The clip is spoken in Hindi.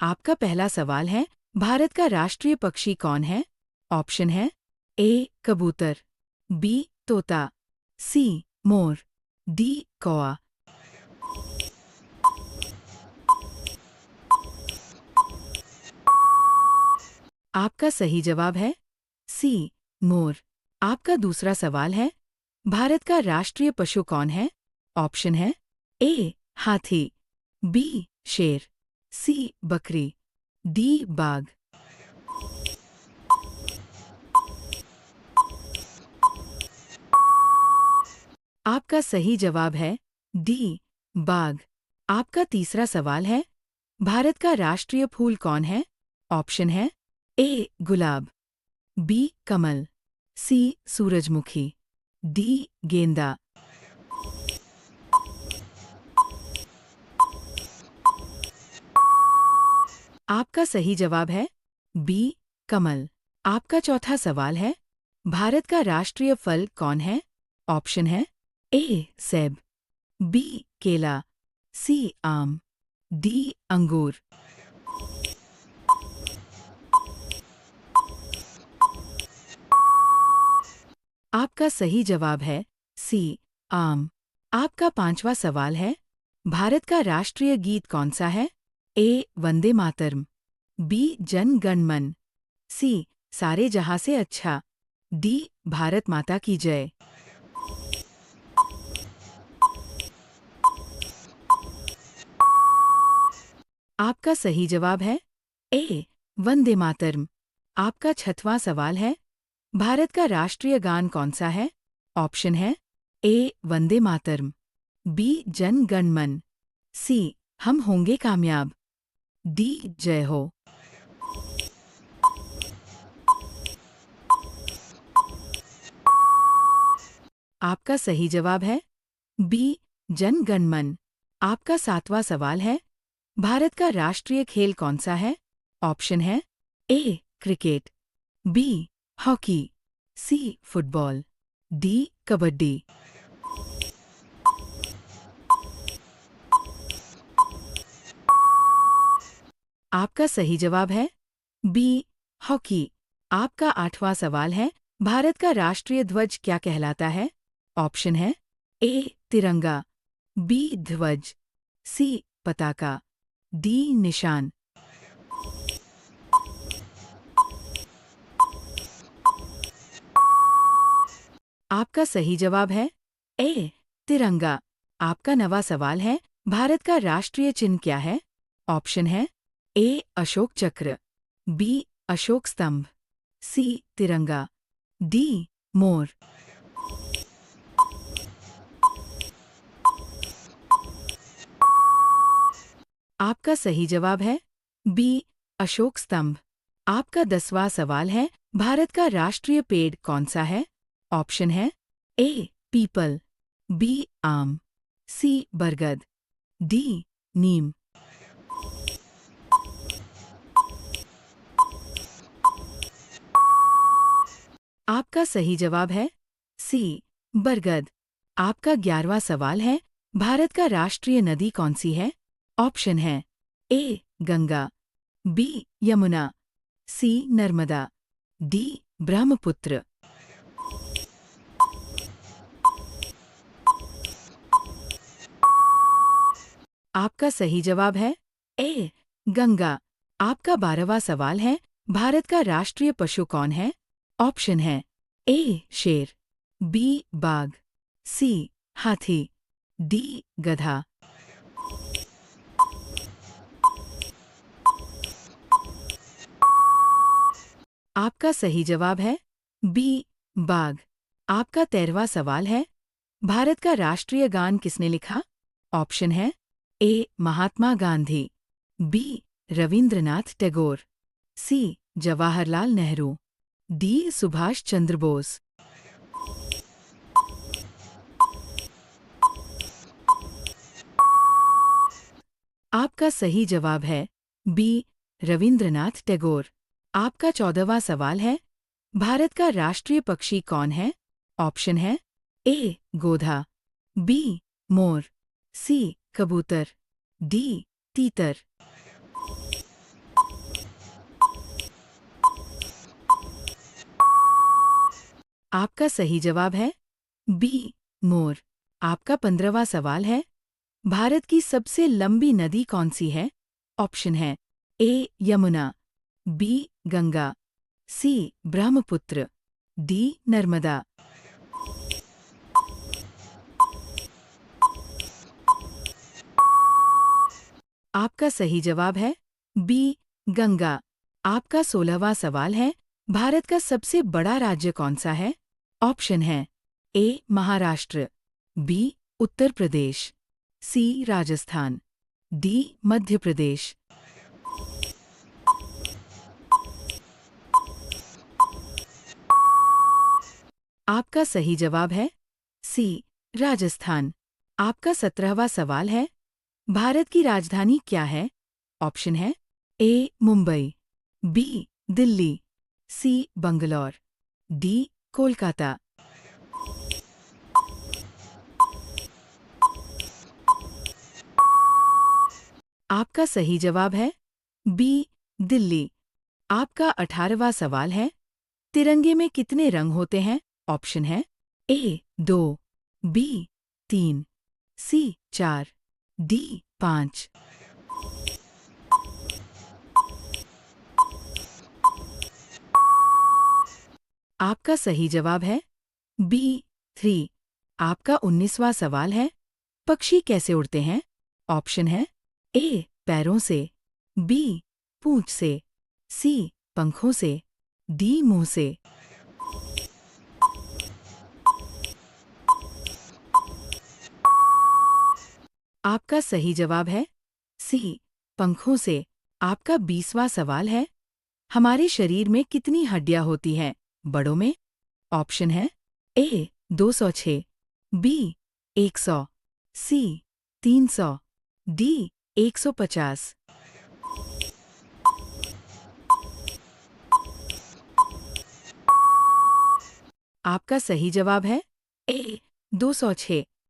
आपका पहला सवाल है, भारत का राष्ट्रीय पक्षी कौन है? ऑप्शन है ए कबूतर, बी तोता, सी मोर, डी कौआ। आपका सही जवाब है सी मोर। आपका दूसरा सवाल है, भारत का राष्ट्रीय पशु कौन है? ऑप्शन है ए हाथी, बी शेर, सी बकरी, डी बाघ। आपका सही जवाब है डी बाघ। आपका तीसरा सवाल है, भारत का राष्ट्रीय फूल कौन है? ऑप्शन है ए गुलाब, बी कमल, सी सूरजमुखी, डी गेंदा। आपका सही जवाब है बी कमल। आपका चौथा सवाल है, भारत का राष्ट्रीय फल कौन है? ऑप्शन है ए सेब, बी केला, सी आम, डी अंगूर। आपका सही जवाब है सी आम। आपका पांचवा सवाल है, भारत का राष्ट्रीय गीत कौन सा है? ए वंदे मातरम, बी जन गण मन, सी सारे जहां से अच्छा, डी भारत माता की जय। आपका सही जवाब है ए वंदे मातरम। आपका छठवां सवाल है, भारत का राष्ट्रीय गान कौन सा है? ऑप्शन है ए वंदे मातरम, बी जन गण मन, सी हम होंगे कामयाब, डी जय हो। आपका सही जवाब है बी जन गण मन। आपका सातवां सवाल है, भारत का राष्ट्रीय खेल कौन सा है? ऑप्शन है A cricket, B hockey, C football, D kabaddi. आपका सही जवाब है बी हॉकी। आपका आठवां सवाल है, भारत का राष्ट्रीय ध्वज क्या कहलाता है? ऑप्शन है ए तिरंगा, बी ध्वज, सी पताका, डी निशान। आपका सही जवाब है ए तिरंगा। आपका नवा सवाल है, भारत का राष्ट्रीय चिन्ह क्या है? ऑप्शन है ए अशोक चक्र, बी अशोक स्तंभ, सी तिरंगा, डी मोर। आपका सही जवाब है बी अशोक स्तंभ। आपका 10वां सवाल है, भारत का राष्ट्रीय पेड़ कौन सा है? ऑप्शन है ए पीपल, बी आम, सी बरगद, डी नीम। आपका सही जवाब है सी बरगद। आपका 11वां सवाल है, भारत का राष्ट्रीय नदी कौन सी है? ऑप्शन है ए गंगा, बी यमुना, सी नर्मदा, डी ब्रह्मपुत्र। आपका सही जवाब है ए गंगा। आपका 12वां सवाल है, भारत का राष्ट्रीय पशु कौन है? ऑप्शन है ए शेर, बी बाघ, सी हाथी, डी गधा। आपका सही जवाब है बी बाघ। आपका 13वां सवाल है, भारत का राष्ट्रीय गान किसने लिखा? ऑप्शन है ए महात्मा गांधी, बी रविंद्रनाथ टैगोर, सी जवाहरलाल नेहरू, डी सुभाष चंद्र बोस। आपका सही जवाब है बी रविंद्रनाथ टैगोर। आपका 14वां सवाल है, भारत का राष्ट्रीय पक्षी कौन है? ऑप्शन है ए गोधा, बी मोर, सी कबूतर, डी तीतर। आपका सही जवाब है बी मोर। आपका 15वां सवाल है, भारत की सबसे लंबी नदी कौन सी है? ऑप्शन है ए यमुना, बी गंगा, सी ब्रह्मपुत्र, डी नर्मदा। आपका सही जवाब है बी गंगा। आपका 16वां सवाल है, भारत का सबसे बड़ा राज्य कौन सा है? ऑप्शन है ए महाराष्ट्र, बी उत्तर प्रदेश, सी राजस्थान, डी मध्य प्रदेश। आपका सही जवाब है सी राजस्थान। आपका 17वां सवाल है, भारत की राजधानी क्या है? ऑप्शन है ए मुंबई, बी दिल्ली, सी बंगलौर, डी कोलकाता। आपका सही जवाब है बी दिल्ली। आपका 18वां सवाल है, तिरंगे में कितने रंग होते हैं? ऑप्शन है ए 2, बी 3, सी 4, डी 5। आपका सही जवाब है बी 3। आपका 19वां सवाल है, पक्षी कैसे उड़ते हैं? ऑप्शन है ए पैरों से, बी पूंछ से, सी पंखों से, डी मुंह से। आपका सही जवाब है सी पंखों से। आपका 20वां सवाल है, हमारे शरीर में कितनी हड्डियां होती हैं बड़ों में? ऑप्शन है ए 206, बी 100, सी 300, डी 150। आपका सही जवाब है ए 206।